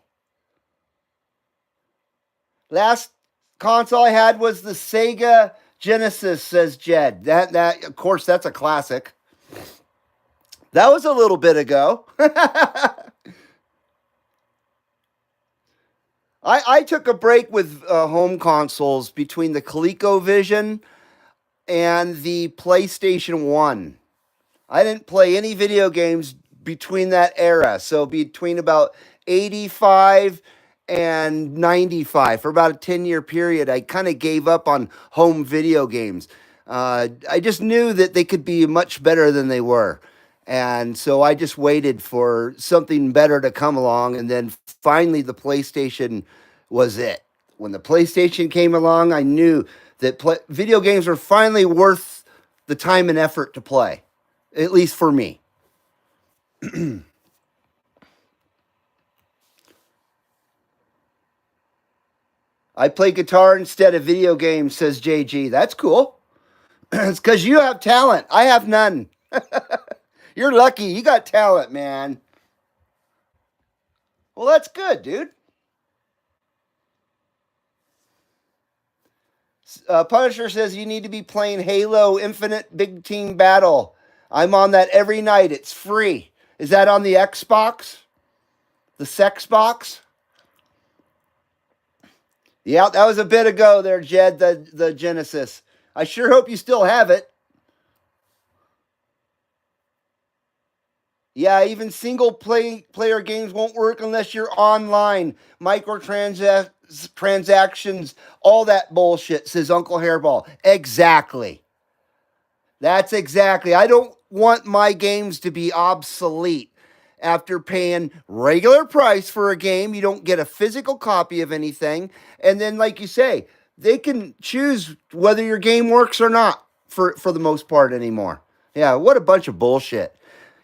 Last console I had was the Sega Genesis, says Jed. That of course, that's a classic. That was a little bit ago. I took a break with home consoles between the ColecoVision and the PlayStation 1. I didn't play any video games between that era. So between about 85 and 95, for about a 10-year period, I kind of gave up on home video games. I just knew that they could be much better than they were. And so I just waited for something better to come along. And then finally, the PlayStation was it. When the PlayStation came along, I knew that video games were finally worth the time and effort to play, at least for me. I play guitar instead of video games, says JG. That's cool. It's because you have talent. I have none. You're lucky. You got talent, man. Well, that's good, dude. Punisher says you need to be playing Halo Infinite Big Team Battle. I'm on that every night. It's free. Is that on the Xbox? The sex box? Yeah, that was a bit ago there, Jed, the Genesis. I sure hope you still have it. Yeah, even player games won't work unless you're online. Transactions, all that bullshit, says Uncle Hairball. Exactly. That's exactly. I don't want my games to be obsolete. After paying regular price for a game, you don't get a physical copy of anything. And then, like you say, they can choose whether your game works or not for the most part anymore. Yeah, what a bunch of bullshit.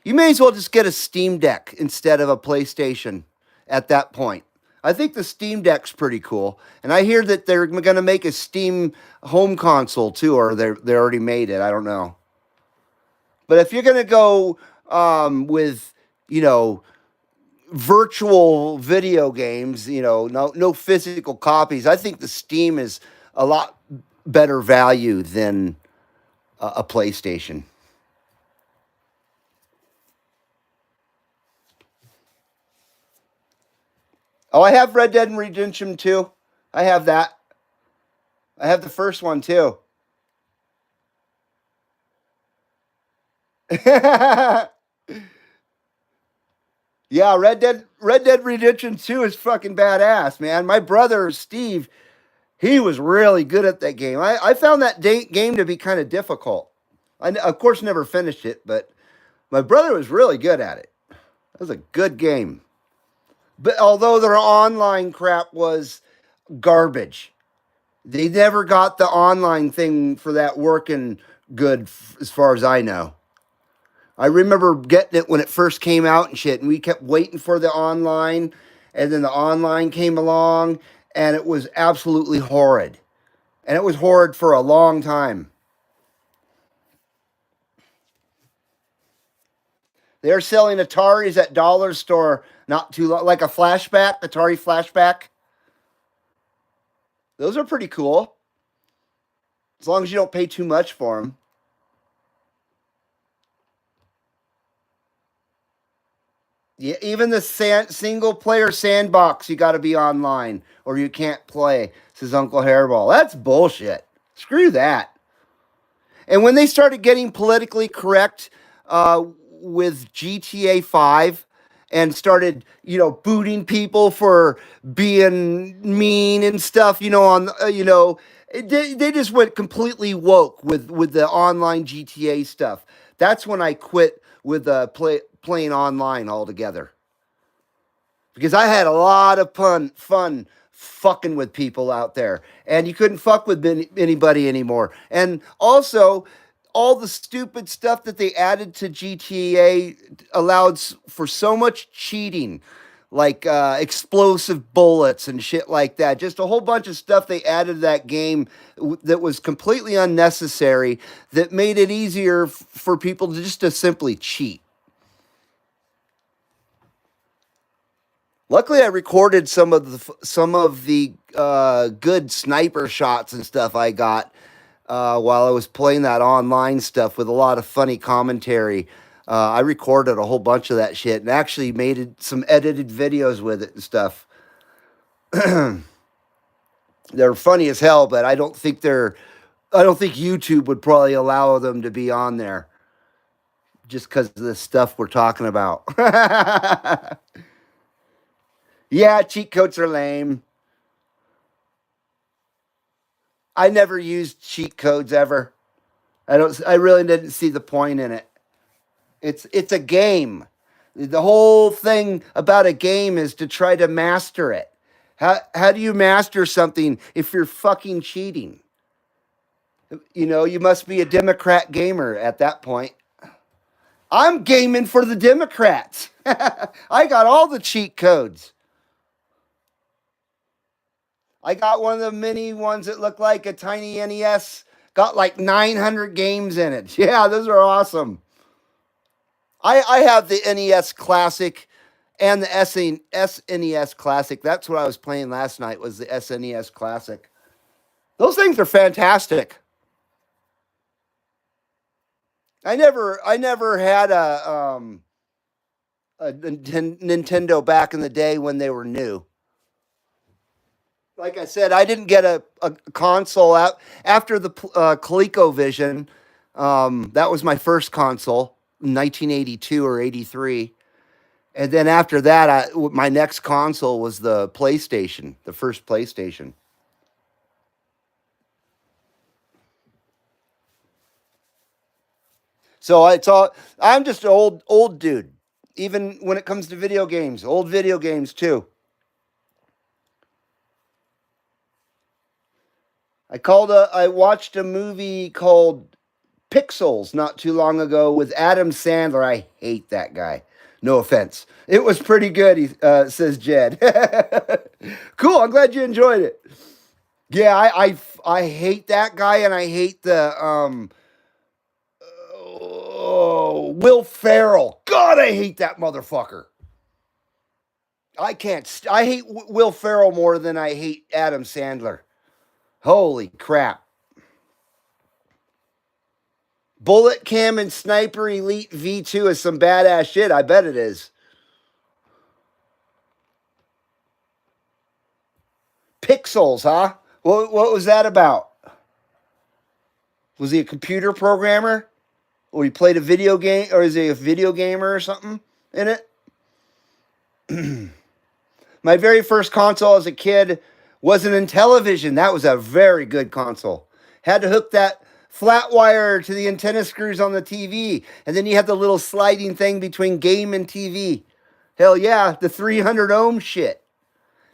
You may as well just get a Steam Deck instead of a PlayStation at that point. I think the Steam Deck's pretty cool. And I hear that they're going to make a Steam home console too, or they already made it. I don't know. But if you're going to go with, you know, virtual video games, no physical copies, I think the Steam is a lot better value than a PlayStation. Oh, I have Red Dead Redemption 2. I have that. I have the first one too. Yeah, Red Dead Redemption 2 is fucking badass, man. My brother Steve, he was really good at that game. I found that game to be kind of difficult. I, of course, never finished it, but my brother was really good at it. That was a good game. But although their online crap was garbage, they never got the online thing for that working good, as far as I know. I remember getting it when it first came out and shit, and we kept waiting for the online, and then the online came along, and it was absolutely horrid. And it was horrid for a long time. They're selling Ataris at Dollar Store not too long, like a flashback, Atari flashback. Those are pretty cool, as long as you don't pay too much for them. Yeah, even the single player sandbox, you got to be online or you can't play, says Uncle Hairball. That's bullshit. Screw that. And when they started getting politically correct with GTA 5 and started, booting people for being mean and stuff, they just went completely woke with the online GTA stuff. That's when I quit with playing online altogether. Because I had a lot of fun fucking with people out there, and you couldn't fuck with anybody anymore. And also, all the stupid stuff that they added to GTA allowed for so much cheating, like explosive bullets and shit like that. Just a whole bunch of stuff they added to that game that was completely unnecessary, that made it easier for people to simply cheat. Luckily, I recorded some of the good sniper shots and stuff I got while I was playing that online stuff with a lot of funny commentary. I recorded a whole bunch of that shit and actually made some edited videos with it and stuff. They're funny as hell, but I don't think YouTube would probably allow them to be on there. just because of the stuff we're talking about. Yeah, cheat codes are lame. I never used cheat codes ever. I really didn't see the point in it. It's a game. The whole thing about a game is to try to master it. How do you master something if you're fucking cheating? You know, you must be a Democrat gamer at that point. I'm gaming for the Democrats. I got all the cheat codes. I got one of the mini ones that look like a tiny NES. Got like 900 games in it. Yeah, those are awesome. I have the NES Classic and the SNES Classic. That's what I was playing last night was the SNES Classic. Those things are fantastic. I never had a Nintendo back in the day when they were new. Like I said, I didn't get a console out after the ColecoVision. That was my first console, 1982 or 83. And then after that, my next console was the PlayStation, the first PlayStation. So I'm just an old dude. Even when it comes to video games, old video games too. I watched a movie called Pixels not too long ago with Adam Sandler. I hate that guy. No offense. It was pretty good, says Jed. Cool. I'm glad you enjoyed it. Yeah, I hate that guy, and I hate the Will Ferrell. God, I hate that motherfucker. I can't. I hate Will Ferrell more than I hate Adam Sandler. Holy crap! Bullet Cam and Sniper Elite V2 is some badass shit. I bet it is. Pixels, huh? What was that about? Was he a computer programmer? Or he played a video game? Or is he a video gamer or something in it? My very first console as a kid was an Intellivision. That was a very good console. Had to hook that flat wire to the antenna screws on the TV. And then you had the little sliding thing between game and TV. Hell yeah, the 300 ohm shit.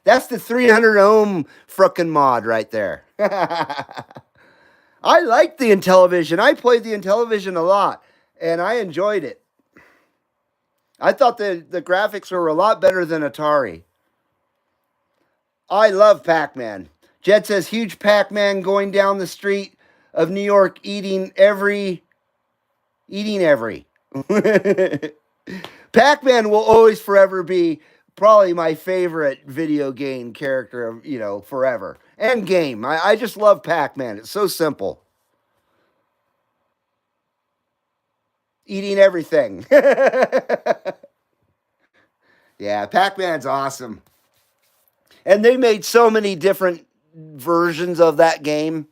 That's the 300 ohm frickin' mod right there. I liked the Intellivision. I played the Intellivision a lot, and I enjoyed it. I thought the graphics were a lot better than Atari. I love Pac-Man. Jed says huge Pac-Man going down the street of New York eating every. Pac-Man will always forever be probably my favorite video game character of, forever. And game. I just love Pac-Man. It's so simple. Eating everything. Yeah, Pac-Man's awesome. And they made so many different versions of that game.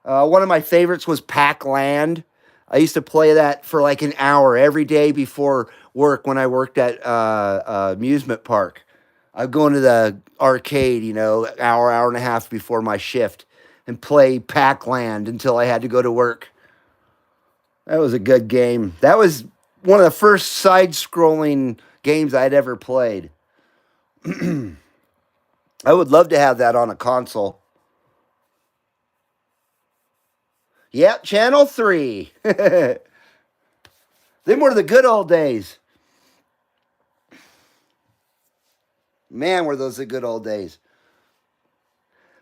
One of my favorites was Pac-Land. I used to play that for like an hour every day before work when I worked at amusement park. I'd go into the arcade, hour and a half before my shift and play Pac-Land until I had to go to work. That was a good game. That was one of the first side-scrolling games I'd ever played. I would love to have that on a console. Yep, Channel 3. Them were the good old days. Man, were those the good old days.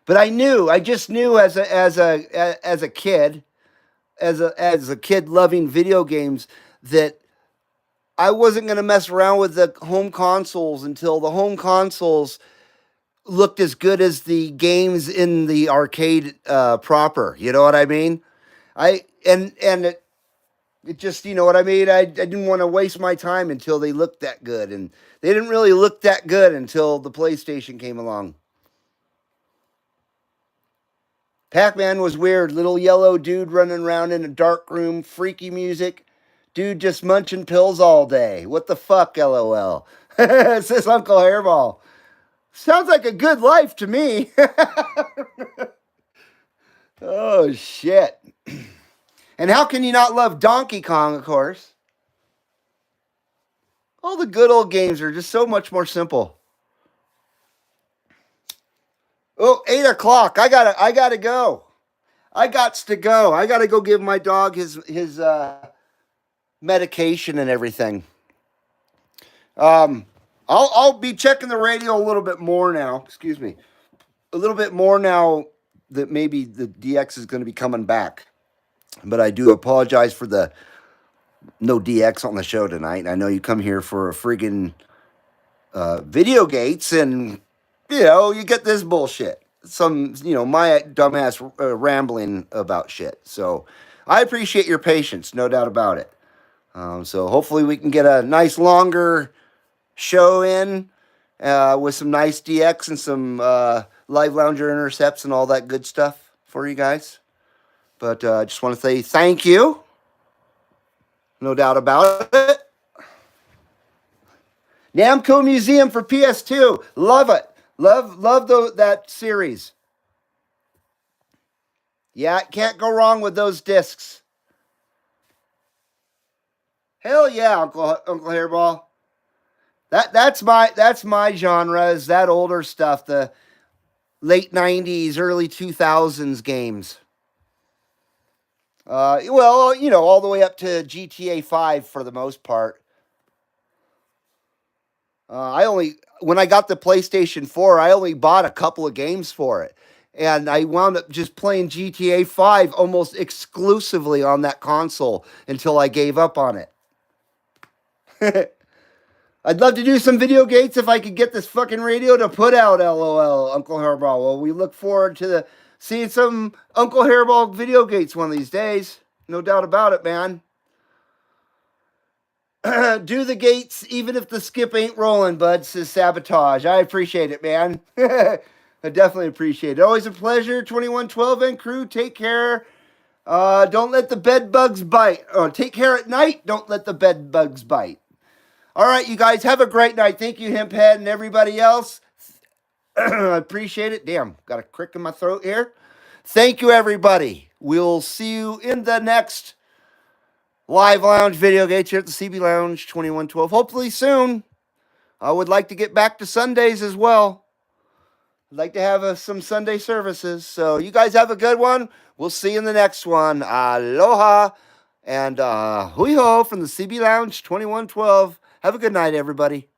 But I just knew as a kid, as a kid loving video games, that I wasn't going to mess around with the home consoles until the home consoles looked as good as the games in the arcade proper. You know what I mean? It just, you know what I mean? I didn't want to waste my time until they looked that good. And they didn't really look that good until the PlayStation came along. Pac-Man was weird. Little yellow dude running around in a dark room, freaky music, Dude just munching pills all day. What the fuck, lol. Says Uncle Hairball. Sounds like a good life to me. Oh, shit. And how can you not love Donkey Kong, of course? All the good old games are just so much more simple. Oh, 8 o'clock. I gotta go. I gots to go. I gotta go give my dog his medication and everything. I'll be checking the radio a little bit more now. Excuse me. A little bit more now that maybe the DX is going to be coming back. But I do apologize for the no DX on the show tonight. I know you come here for a friggin' Videogates, and you get this bullshit. Some my dumbass rambling about shit. So I appreciate your patience, no doubt about it. So hopefully we can get a nice longer show in with some nice DX and some live lounger intercepts and all that good stuff for you guys. But I just want to say thank you. No doubt about it. Namco Museum for PS2. Love it. Love that series. Yeah, can't go wrong with those discs. Hell yeah, Uncle Hairball. That's my genre, is that older stuff, the late 90s, early 2000s games. All the way up to GTA 5 for the most part. When I got the PlayStation 4, I only bought a couple of games for it. And I wound up just playing GTA 5 almost exclusively on that console until I gave up on it. I'd love to do some Videogates if I could get this fucking radio to put out, lol, Uncle Hairball. Well, we look forward to seeing some Uncle Hairball Videogates one of these days. No doubt about it, man. Do the gates even if the skip ain't rolling, bud, says Sabotage. I appreciate it, man. I definitely appreciate it. Always a pleasure. 2112 and crew, take care. Don't let the bed bugs bite. Take care at night. Don't let the bed bugs bite. All right, you guys, have a great night. Thank you, Hemphead, and everybody else. I appreciate it. Damn, got a crick in my throat here. Thank you, everybody. We'll see you in the next live lounge Videogates here at the CB Lounge 2112. Hopefully soon. I would like to get back to Sundays as well. I'd like to have some Sunday services. So you guys have a good one. We'll see you in the next one. Aloha and hui ho from the CB Lounge 2112. Have a good night, everybody.